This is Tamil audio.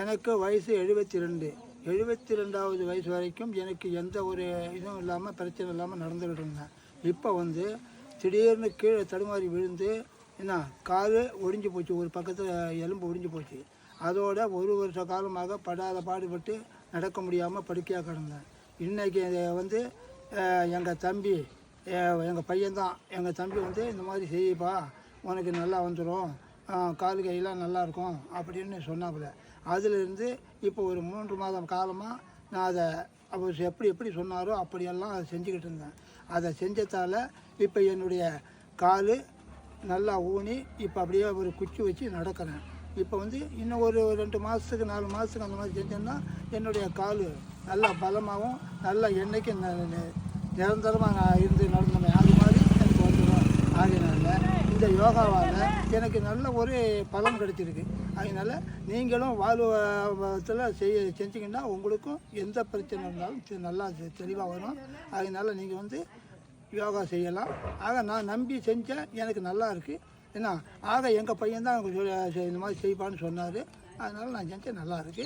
எனக்கு வயசு 72. 72வது வயசு வரைக்கும் எனக்கு எந்த ஒரு இதுவும் இல்லாமல் பிரச்சனை இல்லாமல் நடந்துக்கிட்டு இருந்தேன். இப்போ திடீர்னு கீழே தடுமாறி விழுந்து என்ன கால் ஒடிஞ்சு போச்சு, ஒரு பக்கத்தில் எலும்பு ஒடிஞ்சு போச்சு. அதோட ஒரு வருஷ காலமாக படாத பாடுபட்டு நடக்க முடியாமல் படுக்கையாக கிடந்தேன். இன்றைக்கி எங்கள் தம்பி, எங்கள் பையன்தான் எங்கள் தம்பி இந்த மாதிரி செய்யப்பா, உனக்கு நல்லா வந்துடும், கால் கையெல்லாம் நல்லாயிருக்கும் அப்படின்னு சொன்னாப்புல. அதிலிருந்து இப்போ ஒரு 3 மாதம் காலமாக நான் அதை அவர் எப்படி சொன்னாரோ அப்படியெல்லாம் அதை செஞ்சுக்கிட்டு இருந்தேன். அதை செஞ்சதால் இப்போ என்னுடைய கால் நல்லா ஊனி இப்போ அப்படியே ஒரு குச்சி வச்சு நடக்கிறேன். இப்போ இன்னும் ஒரு 2 மாதத்துக்கு 4 மாதத்துக்கு அந்த மாதிரி செஞ்சேன்னா என்னுடைய கால் நல்லா பலமாகவும் நல்லா என்றைக்கு நிரந்தரமாக நான் இருந்து நடந்தேன் அது மாதிரி எனக்கு வந்துடும். ஆகையினால இந்த யோகாவால் எனக்கு நல்ல ஒரு பலன் கிடைச்சிருக்கு. அதனால் நீங்களும் வாழ்வத்தில் செஞ்சிங்கன்னா உங்களுக்கும் எந்த பிரச்சனை இருந்தாலும் நல்லா தெளிவாக வரும். அதனால் நீங்கள் யோகா செய்யலாம். ஆக நான் நம்பி செஞ்சேன், எனக்கு நல்லா இருக்குது. ஏன்னா எங்கள் பையன் தான் இந்த மாதிரி செய்வான்னு சொன்னார். அதனால் நான் செஞ்சேன், நல்லா இருக்குது.